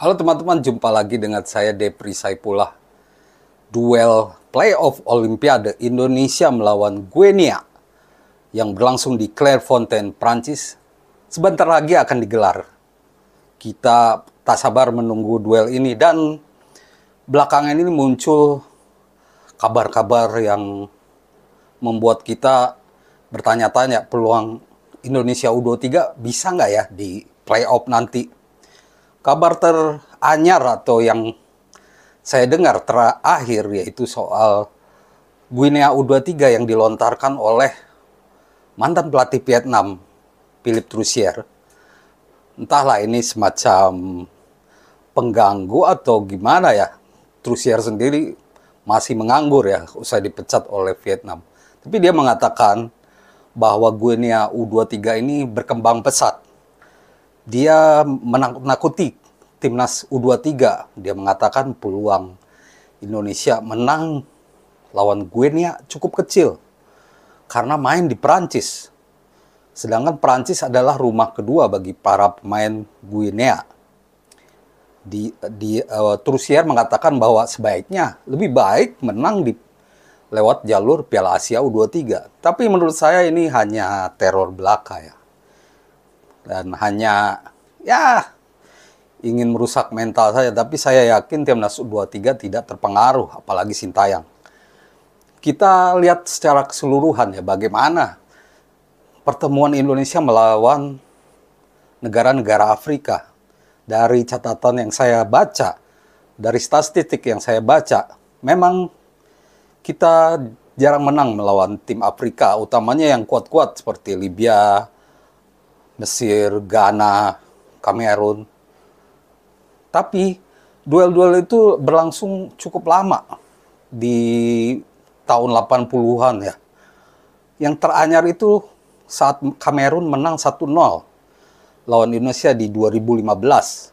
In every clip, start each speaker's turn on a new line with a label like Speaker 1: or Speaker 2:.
Speaker 1: Halo teman-teman, jumpa lagi dengan saya Depri Saipullah. Duel playoff Olimpiade Indonesia melawan Guinea yang berlangsung di Clairefontaine, Prancis, sebentar lagi akan digelar. Kita tak sabar menunggu duel ini dan belakangan ini muncul kabar-kabar yang membuat kita bertanya-tanya peluang Indonesia U23 bisa nggak ya di playoff nanti. Kabar teranyar atau yang saya dengar terakhir yaitu soal Guinea U23 yang dilontarkan oleh mantan pelatih Vietnam, Philippe Troussier. Entahlah ini semacam pengganggu atau gimana ya. Troussier sendiri masih menganggur ya usai dipecat oleh Vietnam. Tapi dia mengatakan bahwa Guinea U23 ini berkembang pesat. Dia menakut-nakuti timnas U23. Dia mengatakan peluang Indonesia menang lawan Guinea cukup kecil karena main di Perancis. Sedangkan Perancis adalah rumah kedua bagi para pemain Guinea. Troussier mengatakan bahwa sebaiknya lebih baik menang lewat jalur Piala Asia U23. Tapi menurut saya ini hanya teror belaka ya. Dan hanya ya ingin merusak mental saya, tapi saya yakin timnas U23 tidak terpengaruh, apalagi Sintayong. Kita lihat secara keseluruhan ya bagaimana pertemuan Indonesia melawan negara-negara Afrika. Dari catatan yang saya baca, dari statistik yang saya baca, memang kita jarang menang melawan tim Afrika, utamanya yang kuat-kuat seperti Libya, Mesir, Ghana, Kamerun. Tapi duel-duel itu berlangsung cukup lama di tahun 80-an ya. Yang teranyar itu saat Kamerun menang 1-0 lawan Indonesia di 2015.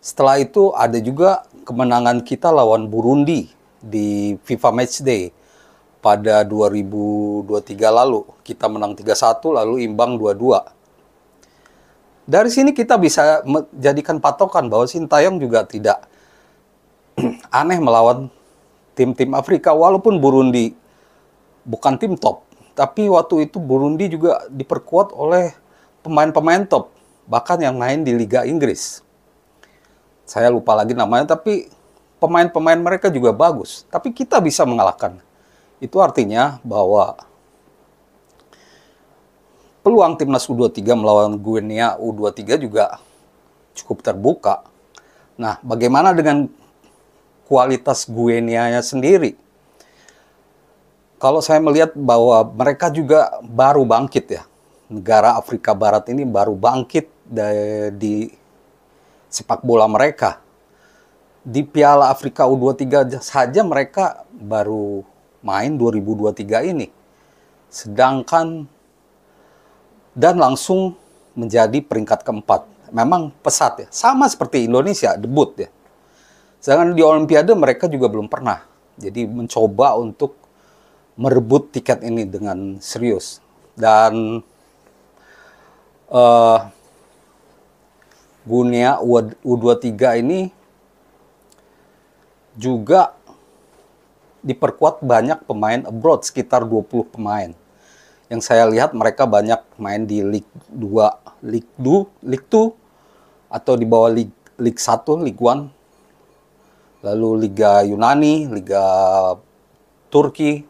Speaker 1: Setelah itu ada juga kemenangan kita lawan Burundi di FIFA Matchday pada 2023 lalu. Kita menang 3-1 lalu imbang 2-2. Dari sini kita bisa menjadikan patokan bahwa Sintayong juga tidak aneh melawan tim-tim Afrika. Walaupun Burundi bukan tim top, tapi waktu itu Burundi juga diperkuat oleh pemain-pemain top, bahkan yang main di Liga Inggris. Saya lupa lagi namanya, tapi pemain-pemain mereka juga bagus. Tapi kita bisa mengalahkan. Itu artinya bahwa peluang timnas U23 melawan Guinea U23 juga cukup terbuka. Nah, bagaimana dengan kualitas Guinea-nya sendiri? Kalau saya melihat bahwa mereka juga baru bangkit ya. Negara Afrika Barat ini baru bangkit di sepak bola mereka. Di Piala Afrika U23 saja mereka baru main 2023 ini. Sedangkan dan langsung menjadi peringkat keempat. Memang pesat ya, sama seperti Indonesia, debut ya. Sedangkan di Olimpiade mereka juga belum pernah. Jadi mencoba untuk merebut tiket ini dengan serius. Dan Guinea U23 ini juga diperkuat banyak pemain abroad, sekitar 20 pemain. Yang saya lihat mereka banyak main di Ligue 2, Ligue 2 atau di bawah Ligue 1, Ligue 1. Lalu Liga Yunani, Liga Turki.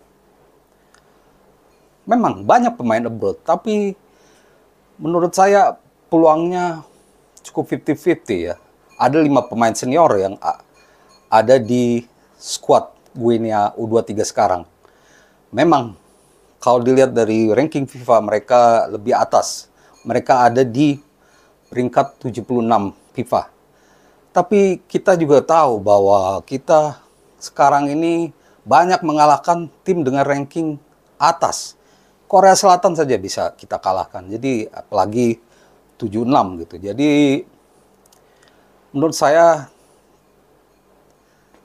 Speaker 1: Memang banyak pemain abroad, tapi menurut saya peluangnya cukup 50-50 ya. Ada 5 pemain senior yang ada di skuad Guinea U23 sekarang. Memang kalau dilihat dari ranking FIFA mereka lebih atas. Mereka ada di peringkat 76 FIFA. Tapi kita juga tahu bahwa kita sekarang ini banyak mengalahkan tim dengan ranking atas. Korea Selatan saja bisa kita kalahkan. Jadi apalagi 76 gitu. Jadi menurut saya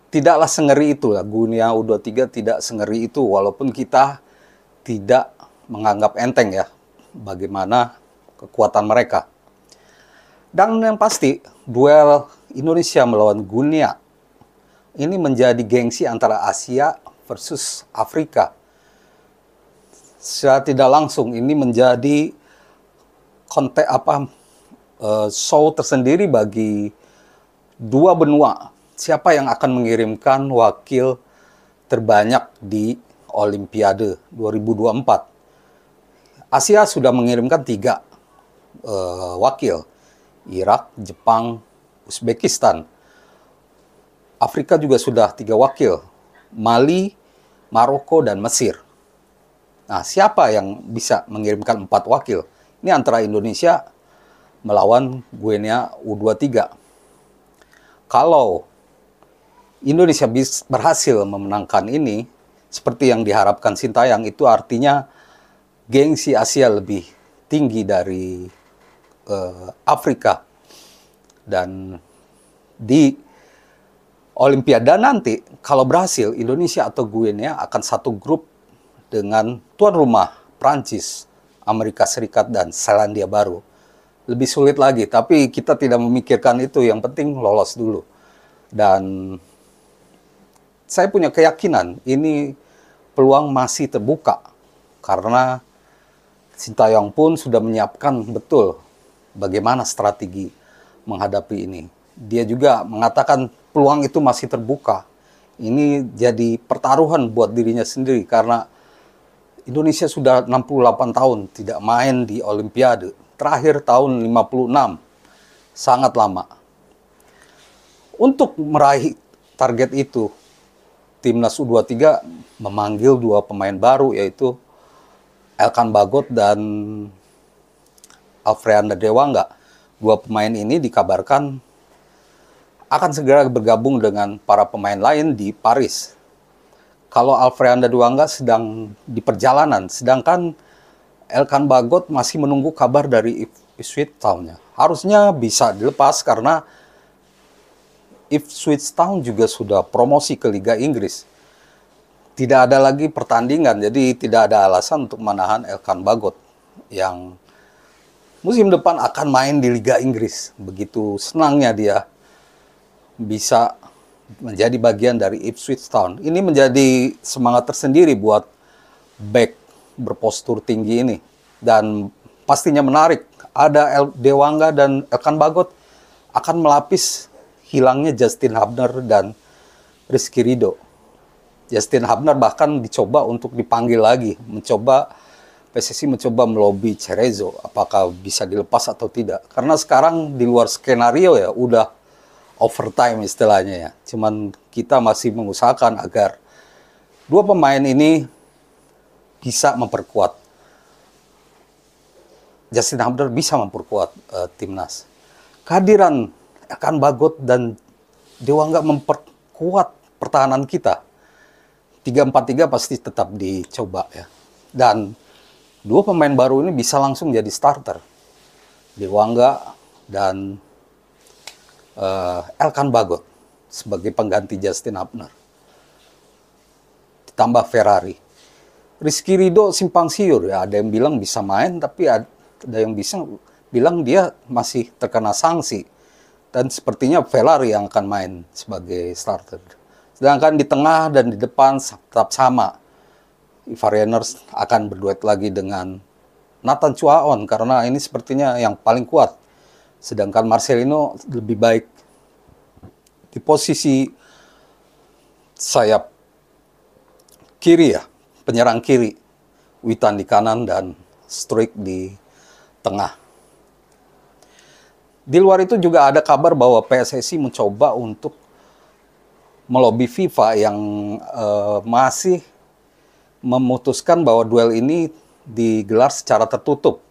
Speaker 1: tidaklah sengeri itu lah. Guinea U23 tidak sengeri itu walaupun kita tidak menganggap enteng ya bagaimana kekuatan mereka. Dan yang pasti duel Indonesia melawan Guinea. Ini menjadi gengsi antara Asia versus Afrika. Secara tidak langsung ini menjadi show tersendiri bagi dua benua. Siapa yang akan mengirimkan wakil terbanyak di Olimpiade 2024? Asia sudah mengirimkan 3 wakil. Irak, Jepang, Uzbekistan. Afrika juga sudah 3 wakil. Mali, Maroko, dan Mesir. Nah, siapa yang bisa mengirimkan 4 wakil? Ini antara Indonesia melawan Guinea U23. Kalau Indonesia berhasil memenangkan ini, seperti yang diharapkan Sintayong, itu artinya gengsi Asia lebih tinggi dari Afrika. Dan di Olimpiade nanti, kalau berhasil, Indonesia atau Guinea akan satu grup dengan tuan rumah Prancis, Amerika Serikat, dan Selandia Baru. Lebih sulit lagi, tapi kita tidak memikirkan itu, yang penting lolos dulu. Dan saya punya keyakinan ini peluang masih terbuka, karena Sintayong pun sudah menyiapkan betul bagaimana strategi menghadapi ini. Dia juga mengatakan peluang itu masih terbuka. Ini jadi pertaruhan buat dirinya sendiri, karena Indonesia sudah 68 tahun tidak main di Olimpiade. Terakhir tahun 56, sangat lama. Untuk meraih target itu, Timnas U23 memanggil 2 pemain baru, yaitu Elkan Bagot dan Alfreanda Dewangga. 2 pemain ini dikabarkan akan segera bergabung dengan para pemain lain di Paris. Kalau Alfreanda Dewangga sedang di perjalanan, sedangkan Elkan Bagot masih menunggu kabar dari Ipswich Town-nya. Harusnya bisa dilepas karena Ipswich Town juga sudah promosi ke Liga Inggris. Tidak ada lagi pertandingan, jadi tidak ada alasan untuk menahan Elkan Bagot yang musim depan akan main di Liga Inggris. Begitu senangnya dia bisa menjadi bagian dari Ipswich Town. Ini menjadi semangat tersendiri buat back berpostur tinggi ini. Dan pastinya menarik, ada Dewangga dan Elkan Bagot akan melapis hilangnya Justin Hubner dan Rizky Ridho. Justin Hubner bahkan dicoba untuk dipanggil lagi, PSSI mencoba melobi Cerezo, apakah bisa dilepas atau tidak. Karena sekarang di luar skenario ya, udah overtime istilahnya ya. Cuman kita masih mengusahakan agar 2 pemain ini bisa memperkuat. Justin Hubner bisa memperkuat timnas. Kehadiran Elkan Bagot dan Dewangga memperkuat pertahanan kita. 3-4-3 pasti tetap dicoba ya. Dan 2 pemain baru ini bisa langsung jadi starter. Dewangga dan Elkan Bagot sebagai pengganti Justin Hubner. Ditambah Ferrari. Rizky Ridho simpang siur ya. Ada yang bilang bisa main, tapi ada yang bisa bilang dia masih terkena sanksi. Dan sepertinya Ferrari yang akan main sebagai starter. Sedangkan di tengah dan di depan tetap sama. Ivar Reners akan berduet lagi dengan Nathan Chuaon karena ini sepertinya yang paling kuat. Sedangkan Marcelino lebih baik di posisi sayap kiri ya, penyerang kiri. Witan di kanan dan Struijk di tengah. Di luar itu juga ada kabar bahwa PSSI mencoba untuk melobi FIFA yang masih memutuskan bahwa duel ini digelar secara tertutup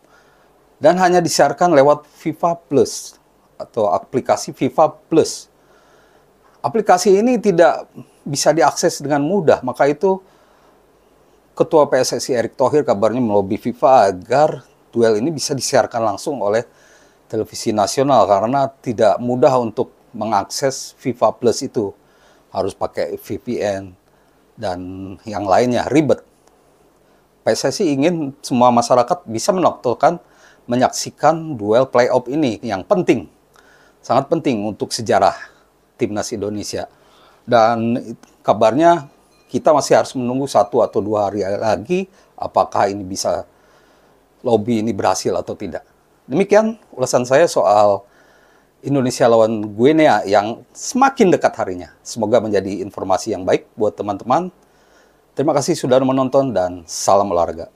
Speaker 1: dan hanya disiarkan lewat FIFA Plus atau aplikasi FIFA Plus. Aplikasi ini tidak bisa diakses dengan mudah, maka itu Ketua PSSI Erick Thohir kabarnya melobi FIFA agar duel ini bisa disiarkan langsung oleh televisi nasional karena tidak mudah untuk mengakses FIFA Plus itu. Harus pakai VPN dan yang lainnya, ribet. PSSI ingin semua masyarakat bisa menyaksikan duel playoff ini yang penting. sangat penting untuk sejarah timnas Indonesia. Dan kabarnya kita masih harus menunggu 1 atau 2 hari lagi apakah ini bisa lobby ini berhasil atau tidak. Demikian ulasan saya soal Indonesia lawan Guinea yang semakin dekat harinya. Semoga menjadi informasi yang baik buat teman-teman. Terima kasih sudah menonton dan salam olahraga.